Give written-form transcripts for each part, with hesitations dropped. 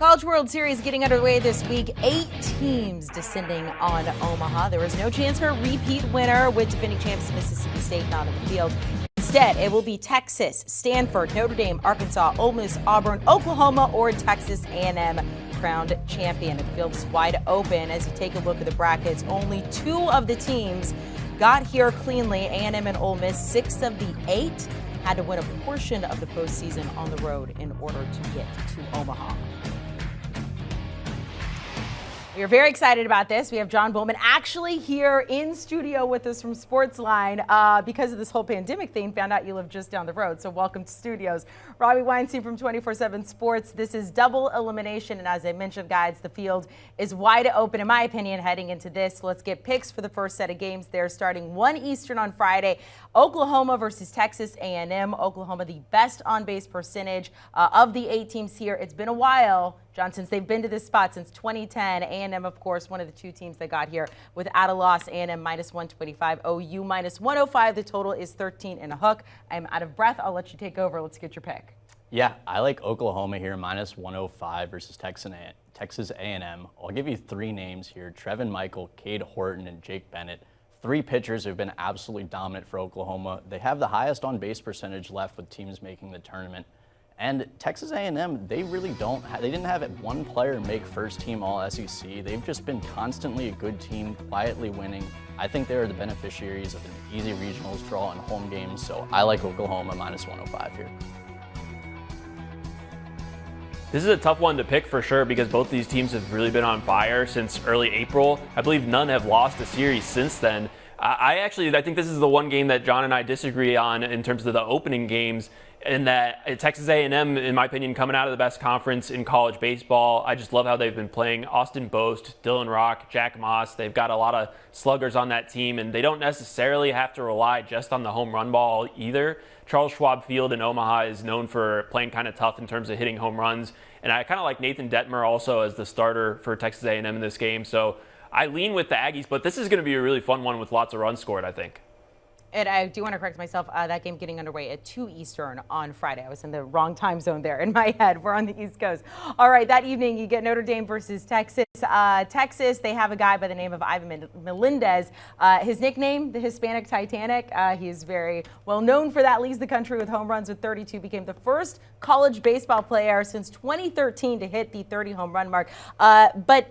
College World Series getting underway this week. 8 teams descending on Omaha. There is no chance for a repeat winner with defending champs Mississippi State not on the field. Instead, it will be Texas, Stanford, Notre Dame, Arkansas, Ole Miss, Auburn, Oklahoma, or Texas A&M crowned champion. The field is wide open as you take a look at the brackets. Only 2 of the teams got here cleanly. A&M and Ole Miss, 6 of the 8 had to win a portion of the postseason on the road in order to get to Omaha. We are very excited about this. We have John Bollman actually here in studio with us from Sportsline because of this whole pandemic thing. Found out you live just down the road, so welcome to studios. Robbie Weinstein from 24/7 Sports. This is double elimination, and as I mentioned, guys, the field is wide open, in my opinion, heading into this. Let's get picks for the first set of games. They're starting 1 Eastern on Friday. Oklahoma versus Texas A&M. Oklahoma, the best on-base percentage of the 8 teams here. It's been a while, John, since they've been to this spot since 2010. A&M, of course, one of the 2 teams that got here without a loss. A&M minus 125, OU minus 105. The total is 13 and a hook. I'm out of breath. I'll let you take over. Let's get your pick. Yeah, I like Oklahoma here, minus 105 versus Texas A&M. I'll give you 3 names here: Trevin Michael, Cade Horton, and Jake Bennett. 3 pitchers who've been absolutely dominant for Oklahoma. They have the highest on-base percentage left with teams making the tournament. And Texas A&M, they really they didn't have one player make first team All-SEC. They've just been constantly a good team, quietly winning. I think they are the beneficiaries of an easy regionals draw in home games, so I like Oklahoma minus 105 here. This is a tough one to pick for sure because both these teams have really been on fire since early April. I believe none have lost a series since then. I think this is the one game that John and I disagree on in terms of the opening games, in that Texas A&M, in my opinion, coming out of the best conference in college baseball. I just love how they've been playing. Austin Boast, Dylan Rock, Jack Moss, they've got a lot of sluggers on that team, and they don't necessarily have to rely just on the home run ball either. Charles Schwab Field in Omaha is known for playing kind of tough in terms of hitting home runs, and I kind of like Nathan Detmer also as the starter for Texas A&M in this game. So I lean with the Aggies, but this is going to be a really fun one with lots of runs scored, I think. And I do want to correct myself, that game getting underway at 2 Eastern on Friday. I was in the wrong time zone there in my head. We're on the East Coast. All right, that evening you get Notre Dame versus Texas. Texas, they have a guy by the name of Ivan Melendez. His nickname, the Hispanic Titanic. He is very well known for that. Leads the country with home runs with 32. Became the first college baseball player since 2013 to hit the 30 home run mark. But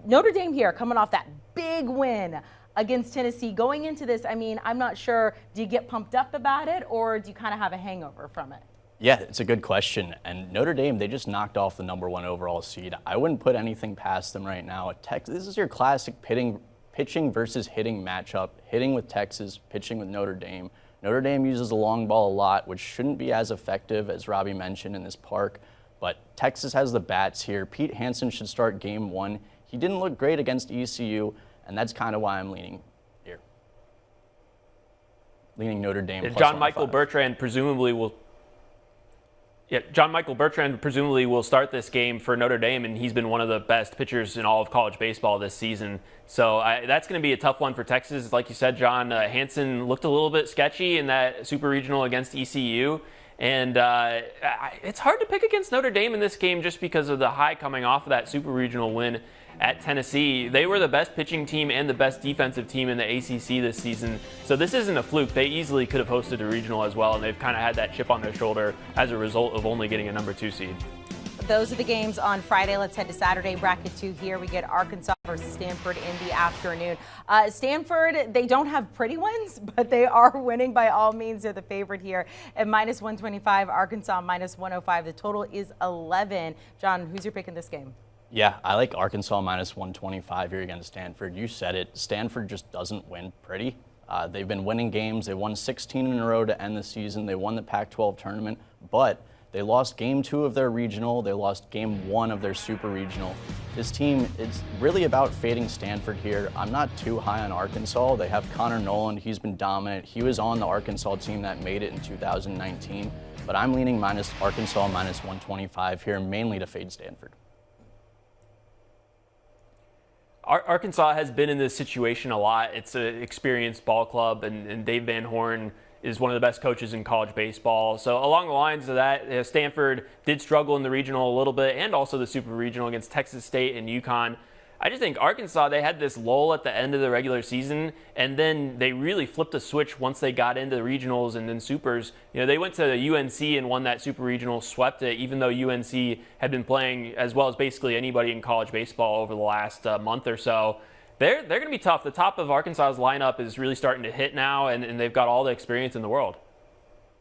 Notre Dame here coming off that big win against Tennessee. Going into this, I mean, I'm not sure, do you get pumped up about it or do you kind of have a hangover from it? Yeah, it's a good question. And Notre Dame, they just knocked off the #1 overall seed. I wouldn't put anything past them right now. This is your classic pitching versus hitting matchup. Hitting with Texas, pitching with Notre Dame. Notre Dame uses the long ball a lot, which shouldn't be as effective as Robbie mentioned in this park. But Texas has the bats here. Pete Hansen should start game 1. He didn't look great against ECU. And that's kind of why I'm leaning here. Leaning Notre Dame. Plus John Michael Bertrand presumably will start this game for Notre Dame, and he's been one of the best pitchers in all of college baseball this season. So that's going to be a tough one for Texas. Like you said, John, Hansen looked a little bit sketchy in that super regional against ECU. And it's hard to pick against Notre Dame in this game just because of the high coming off of that super regional win at Tennessee. They were the best pitching team and the best defensive team in the ACC this season. So this isn't a fluke. They easily could have hosted a regional as well, and they've kind of had that chip on their shoulder as a result of only getting a #2 seed. Those are the games on Friday. Let's head to Saturday, bracket 2 here. We get Arkansas versus Stanford in the afternoon. Stanford, they don't have pretty wins, but they are winning by all means. They're the favorite here at minus 125. Arkansas minus 105. The total is 11. John, who's your pick in this game? Yeah, I like Arkansas minus 125 here against Stanford. You said it. Stanford just doesn't win pretty. They've been winning games. They won 16 in a row to end the season. They won the Pac-12 tournament, but they lost game 2 of their regional. They lost game 1 of their super regional. This team, it's really about fading Stanford here. I'm not too high on Arkansas. They have Connor Noland. He's been dominant. He was on the Arkansas team that made it in 2019, but I'm leaning Arkansas minus 125 here, mainly to fade Stanford. Arkansas has been in this situation a lot. It's an experienced ball club, and Dave Van Horn is one of the best coaches in college baseball. So along the lines of that, Stanford did struggle in the regional a little bit and also the super regional against Texas State and UConn. I just think Arkansas, they had this lull at the end of the regular season, and then they really flipped a switch once they got into the regionals and then supers. They went to UNC and won that super regional, swept it, even though UNC had been playing as well as basically anybody in college baseball over the last month or so. They're going to be tough. The top of Arkansas's lineup is really starting to hit now, and they've got all the experience in the world.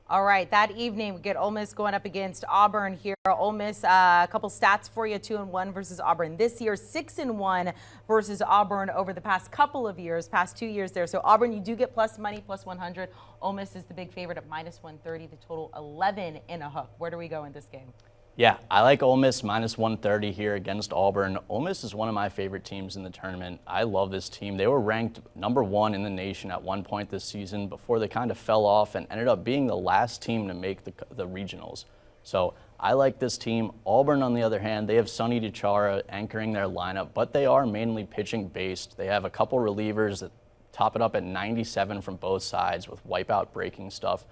All right, that evening we get Ole Miss going up against Auburn here. Ole Miss, a couple stats for you: 2-1 versus Auburn this year, 6-1 versus Auburn over the past couple of years, past 2 years there. So Auburn, you do get plus money, plus 100. Ole Miss is the big favorite at minus 130. The total 11 in a hook. Where do we go in this game? Yeah, I like Ole Miss minus 130 here against Auburn. Ole Miss is one of my favorite teams in the tournament. I love this team. They were ranked #1 in the nation at one point this season before they kind of fell off and ended up being the last team to make the regionals. So I like this team. Auburn, on the other hand, they have Sonny DiChiara anchoring their lineup, but they are mainly pitching based. They have a couple relievers that top it up at 97 from both sides with wipeout breaking stuff.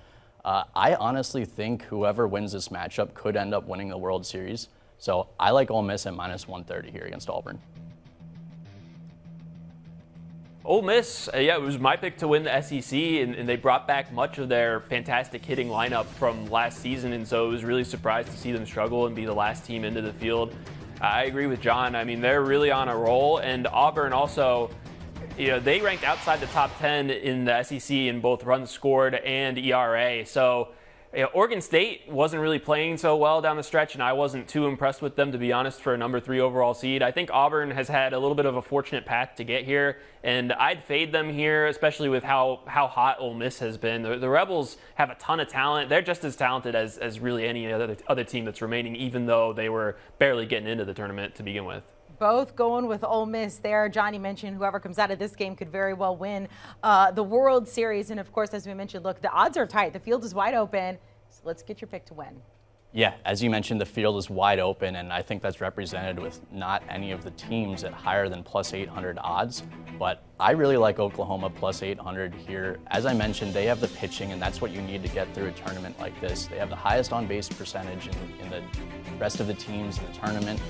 I honestly think whoever wins this matchup could end up winning the World Series. So I like Ole Miss at minus 130 here against Auburn. Ole Miss, it was my pick to win the SEC, and they brought back much of their fantastic hitting lineup from last season, and so it was really surprised to see them struggle and be the last team into the field. I agree with John. I mean, they're really on a roll, and Auburn also, they ranked outside the top 10 in the SEC in both runs scored and ERA. So Oregon State wasn't really playing so well down the stretch, and I wasn't too impressed with them, to be honest, for a #3 overall seed. I think Auburn has had a little bit of a fortunate path to get here, and I'd fade them here, especially with how hot Ole Miss has been. The Rebels have a ton of talent. They're just as talented as really any other team that's remaining, even though they were barely getting into the tournament to begin with. Both going with Ole Miss there. Johnny mentioned whoever comes out of this game could very well win the World Series. And of course, as we mentioned, look, the odds are tight. The field is wide open. So let's get your pick to win. Yeah, as you mentioned, the field is wide open, and I think that's represented with not any of the teams at higher than plus 800 odds. But I really like Oklahoma plus 800 here. As I mentioned, they have the pitching, and that's what you need to get through a tournament like this. They have the highest on-base percentage in the rest of the teams in the tournament.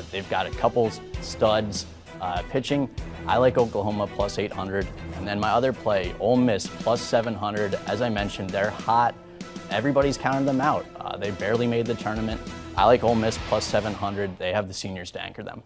They've got a couple studs pitching. I like Oklahoma plus 800. And then my other play, Ole Miss plus 700. As I mentioned, they're hot. Everybody's counted them out. They barely made the tournament. I like Ole Miss plus 700. They have the seniors to anchor them.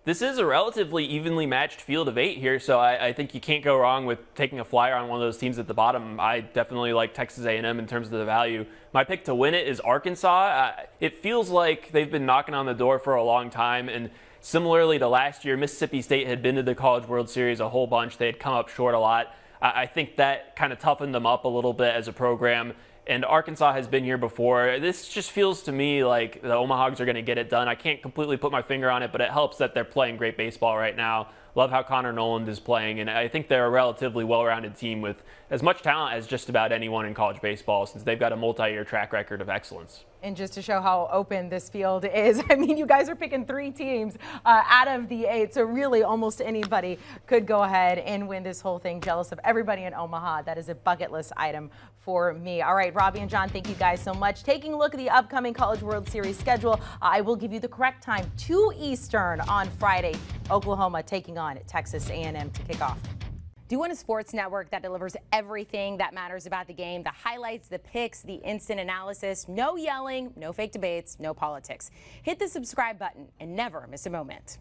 This is a relatively evenly matched field of 8 here, so I think you can't go wrong with taking a flyer on one of those teams at the bottom. I definitely like Texas A&M in terms of the value. My pick to win it is Arkansas. It feels like they've been knocking on the door for a long time, and similarly to last year, Mississippi State had been to the College World Series a whole bunch. They had come up short a lot. I think that kind of toughened them up a little bit as a program. And Arkansas has been here before. This just feels to me like the Omahags are going to get it done. I can't completely put my finger on it, but it helps that they're playing great baseball right now. Love how Connor Noland is playing, and I think they're a relatively well-rounded team with as much talent as just about anyone in college baseball, since they've got a multi-year track record of excellence. And just to show how open this field is, I mean, you guys are picking 3 teams out of the 8, so really almost anybody could go ahead and win this whole thing. Jealous of everybody in Omaha. That is a bucket list item for me. All right, Robbie and John, thank you guys so much. Taking a look at the upcoming College World Series schedule, I will give you the correct time, 2 Eastern on Friday. Oklahoma taking on Texas A&M to kick off. Do you want a sports network that delivers everything that matters about the game? The highlights, the picks, the instant analysis, no yelling, no fake debates, no politics. Hit the subscribe button and never miss a moment.